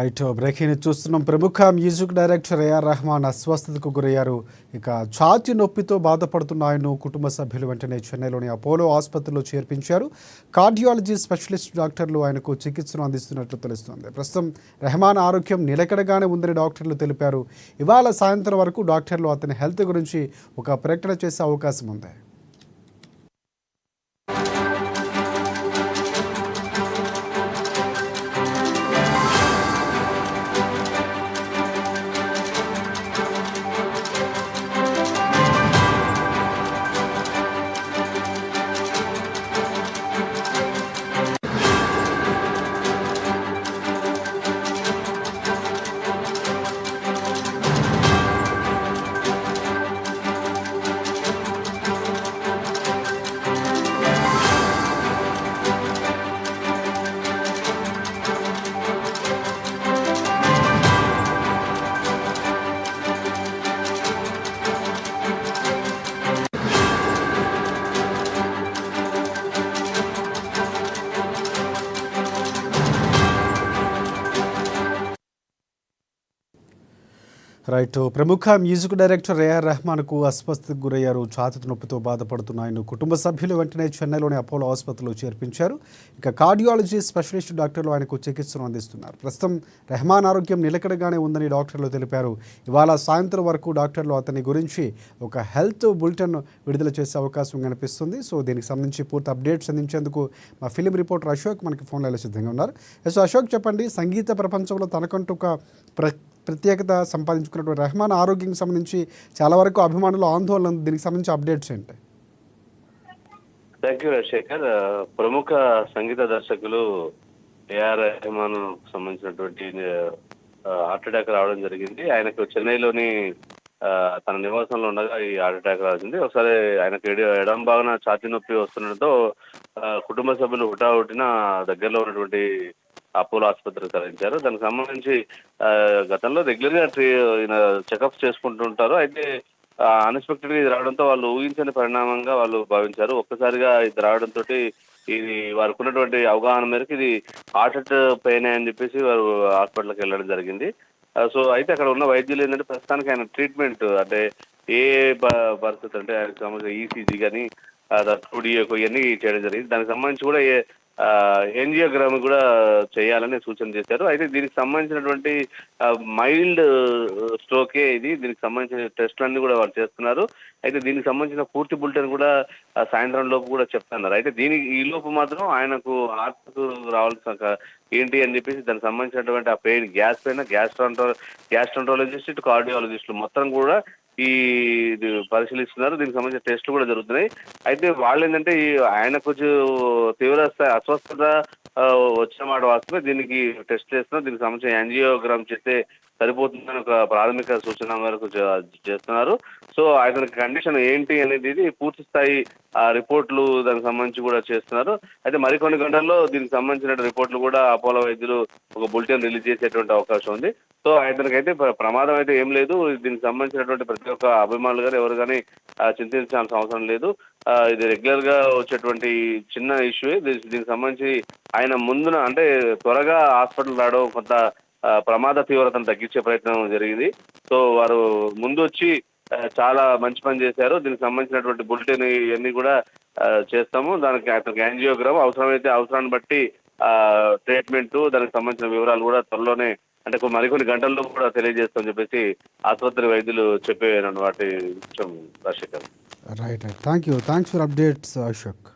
Right breaking news చూస్తున్నాం. ప్రముఖ music director AR Rahman అస్వస్థతకు గురయ్యారు. ఇక ఛాతీ నొప్పితో బాధపడుతున్న ఆయన కుటుంబ సభ్యులు వెంటనే చెన్నైలోని అపోలో ఆసుపత్రిలో చేర్పించారు. కార్డియాలజీ స్పెషలిస్ట్ డాక్టర్లు ఆయనకు చికిత్సను అందిస్తున్నట్లు తెలుస్తోంది. ప్రస్తుతం రెహమాన్ ఆరోగ్యం నిలకడగానే ఉందని డాక్టర్లు తెలిపారు. ఇవాళ సాయంత్రం వరకు డాక్టర్లు అతని హెల్త్ గురించి ఒక ప్రకటన చేసే అవకాశం ఉంది. రైట్ ప్రముఖ మ్యూజిక్ డైరెక్టర్ ఏఆర్ రెహమాన్కు అస్వస్థతకు గురయ్యారు. ఛాతీ నొప్పితో బాధపడుతున్న ఆయన కుటుంబ సభ్యులు వెంటనే చెన్నైలోని అపోలో ఆసుపత్రిలో చేర్పించారు. ఇక కార్డియాలజీ స్పెషలిస్ట్ డాక్టర్లు ఆయనకు చికిత్సను అందిస్తున్నారు. ప్రస్తుతం రెహమాన్ ఆరోగ్యం నిలకడగానే ఉందని డాక్టర్లు తెలిపారు. ఇవాళ సాయంత్రం వరకు డాక్టర్లు అతని గురించి ఒక హెల్త్ బులెటిన్ విడుదల చేసే అవకాశం కనిపిస్తుంది. సో దీనికి సంబంధించి పూర్తి అప్డేట్స్ అందించేందుకు మా ఫిలిం రిపోర్టర్ అశోక్ మనకి ఫోన్లో సిద్ధంగా ఉన్నారు. సో అశోక్, చెప్పండి, సంగీత ప్రపంచంలో తనకంటూ ఒక ప్రత్యేకత సంపాదించుకున్నటువంటి రెహమాన్ ఆరోగ్యం సంబంధించి చాలా వరకు అభిమానులు ఆందోళన, దీనికి సంబంధించి అప్డేట్స్ ఏంటి? Thank you Rajasekhar. ప్రముఖ సంగీత దర్శకులు ఏఆర్ రెహమాన్ సంబంధించినటువంటి హార్ట్ అటాక్ రావడం జరిగింది. ఆయనకు చెన్నైలోని తన నివాసంలో ఉండగా ఈ హార్ట్ అటాక్ రాసింది. ఒకసారి ఆయనకు ఎడం భాగన ఛాతీ నొప్పి వస్తుండటంతో కుటుంబ సభ్యులు హుటాహుటిన దగ్గరలో ఉన్నటువంటి అపోలో ఆసుపత్రికి తరలించారు. దానికి సంబంధించి గతంలో రెగ్యులర్ గా చెకప్స్ చేసుకుంటుంటారు. అయితే అన్ఎక్స్పెక్టెడ్ గా ఇది రావడంతో వాళ్ళు ఊహించని పరిణామంగా వాళ్ళు భావించారు. ఒక్కసారిగా ఇది రావడంతో ఇది వారికి ఉన్నటువంటి అవగాహన మేరకు ఇది హార్ట్ పెయిన్ అని చెప్పేసి వారు హాస్పిటల్కి వెళ్ళడం జరిగింది. సో అయితే అక్కడ ఉన్న వైద్యులు ఏంటంటే ప్రస్తుతానికి ఆయన ట్రీట్మెంట్ అంటే ఏ పరిస్థితి అంటే ఆయనకు సంబంధించిన ఈసీజీ కానీ టూడియోకో ఇవన్నీ చేయడం జరిగింది. దానికి సంబంధించి కూడా యాంజియోగ్రామ్ కూడా చేయాలని సూచన చేశారు. అయితే దీనికి సంబంధించినటువంటి మైల్డ్ స్ట్రోకే ఇది. దీనికి సంబంధించిన టెస్టులన్నీ కూడా వాళ్ళు చేస్తున్నారు. అయితే దీనికి సంబంధించిన పూర్తి బులెటిన్ కూడా సాయంత్రం లోపు కూడా చెప్తున్నారు. అయితే ఈ లోపు మాత్రం ఆయనకు హార్ట్ రావాల్సిన ఏంటి అని చెప్పేసి దానికి సంబంధించినటువంటి ఆ పెయిన్ గ్యాస్ పైన గ్యాస్ట్రాంట్రాలజిస్ట్ కార్డియాలజిస్టులు మొత్తం కూడా ఇది పరిశీలిస్తున్నారు. దీనికి సంబంధించిన టెస్టులు కూడా జరుగుతున్నాయి. అయితే వాళ్ళు ఏంటంటే ఆయన కొంచెం తీవ్ర అస్వస్థత వచ్చిన మాట వాస్తవే. దీనికి టెస్ట్ చేస్తున్నారు. దీనికి సంబంధించిన యాంజియోగ్రామ్ చేస్తే సరిపోతుందని ఒక ప్రాథమిక సూచన మేరకు చేస్తున్నారు. సో అతనికి కండిషన్ ఏంటి అనేది పూర్తి స్థాయి రిపోర్ట్లు దానికి సంబంధించి కూడా చేస్తున్నారు. అయితే మరికొన్ని గంటల్లో దీనికి సంబంధించిన రిపోర్ట్లు కూడా అపోలో వైద్యులు ఒక బులెటిన్ రిలీజ్ చేసేటువంటి అవకాశం ఉంది. సో అతనికైతే ప్రమాదం అయితే ఏం లేదు. దీనికి సంబంధించినటువంటి ప్రతి ఒక్క అభిమానులు కానీ ఎవరు కానీ చింతించాల్సిన అవసరం లేదు. ఇది రెగ్యులర్ గా వచ్చేటువంటి చిన్న ఇష్యూ. దీనికి సంబంధించి ఆయన ముందున అంటే త్వరగా హాస్పిటల్ రావడం కొంత ప్రమాద తీవ్రతను తగ్గించే ప్రయత్నం జరిగింది. సో వారు ముందు వచ్చి చాలా మంచి పని చేశారు. దీనికి సంబంధించినటువంటి బులెటిన్ ఇవన్నీ కూడా చేస్తాము. దానికి అతనికి యాంజియోగ్రామ్ అవసరమైతే అవసరాన్ని బట్టి ట్రీట్మెంట్ దానికి సంబంధించిన వివరాలు కూడా త్వరలోనే అంటే మరికొన్ని గంటల్లో కూడా తెలియజేస్తామని చెప్పేసి ఆసుపత్రి వైద్యులు చెప్పే వాటి విషయం Rajasekhar. Right, thank you, thanks for updates Ashok.